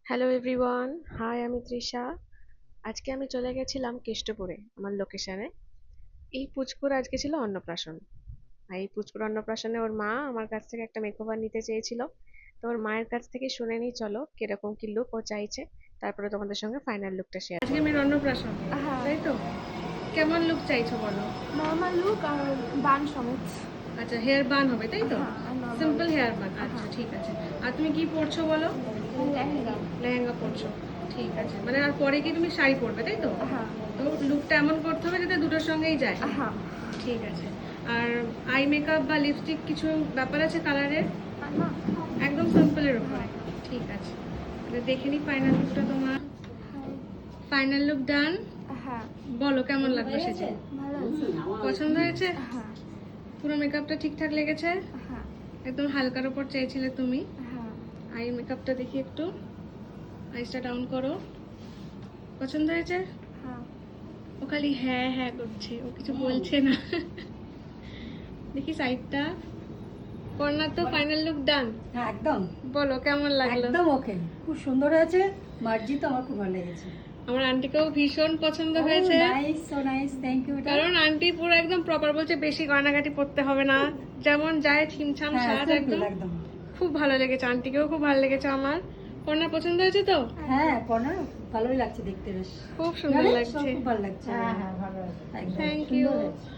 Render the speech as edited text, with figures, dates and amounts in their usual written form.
Hello everyone, high, আমি তৃষা। আজকে আমি চলে গেছিলাম কেষ্টপুরে আমার লোকেশনে। এই পুচকুর আজকে ছিল অন্নপ্রাশন। আর এই পুচকুর অন্নপ্রাশনে ওর মা আমার কাছ থেকে একটা মেকওভার নিতে চেয়েছিল। তো ওর মায়ের কাছ থেকে শুনে নিই, চলো কিরকম কি লুক ও চাইছে, তারপরে তোমাদের সঙ্গে ফাইনাল লুকটা শেয়ার। আজকে মেয়ের অন্নপ্রাশন, হ্যাঁ, তাই তো? কেমন লুক চাইছো বলো? নর্মাল লুক আর বান সমেত। আচ্ছা, হেয়ার বান হবে তাই তো? হ্যাঁ, আর normal। সিম্পল হেয়ার বান, আচ্ছা হ্যাঁ। ঠিক আছে। আর তুমি কি পরছো বলো? লেহেঙ্গা। লেহেঙ্গা পরছো, ঠিক আছে। মানে আর পরে কি তুমি শাড়ি পরবে তাই তো? হ্যাঁ। তো লুকটা এমন করতে হবে যাতে দুটোর সঙ্গেই যায়। হ্যাঁ। ঠিক আছে। আর আই মেকআপ বা লিপস্টিক কিছু ব্যাপার আছে কালারের? না। একদম সিম্পলের উপরে, ঠিক আছে। তাহলে দেখে নিই ফাইনাল লুকটা তোমার। ফাইনাল লুক ডান। হ্যাঁ। বলো কেমন লাগলো সেজে? ভালো আছে। পছন্দ হয়েছে? হ্যাঁ। পুরো মেকআপটা ঠিকঠাক লেগেছে? হ্যাঁ। একদম হালকার উপর চেয়েছিলে তুমি। হ্যাঁ। আই মেকআপটা দেখি একটু, আইসটা ডাউন করো। পছন্দ হয়েছে? হ্যাঁ। ও খালি হ্যাঁ হ্যাঁ করছে, ও কিছু বলছে না। দেখি সাইডটা। কর্নার তো ফাইনাল লুক ডান। হ্যাঁ একদম, বলো কেমন লাগলো? একদম ওকে, খুব সুন্দর হয়েছে। মার্জি তো আমার খুব ভালো লেগেছে। আমার আন্টিকেও ভীষণ পছন্দ হয়েছে। Nice, so nice, thank you. কারণ আন্টি পুরো একদম প্রপার বলছে, বেশি গয়নাগাটি পড়তে হবে না, যেমন যায় ছিমছাম সাজ একদম। একদম খুব ভালো লেগেছে, আন্টিকেও খুব ভালো লেগেছে আমার। কন্যা পছন্দ হয়েছে তো? হ্যাঁ, কর্নার ভালোই লাগছে দেখতে, বেশ খুব সুন্দর ভালো, লাগছে। খুব ভালো লাগছে। হ্যাঁ, হ্যাঁ, ভালো আছে। একদম থ্যাংক সুন্দর ইউ। হয়েছে।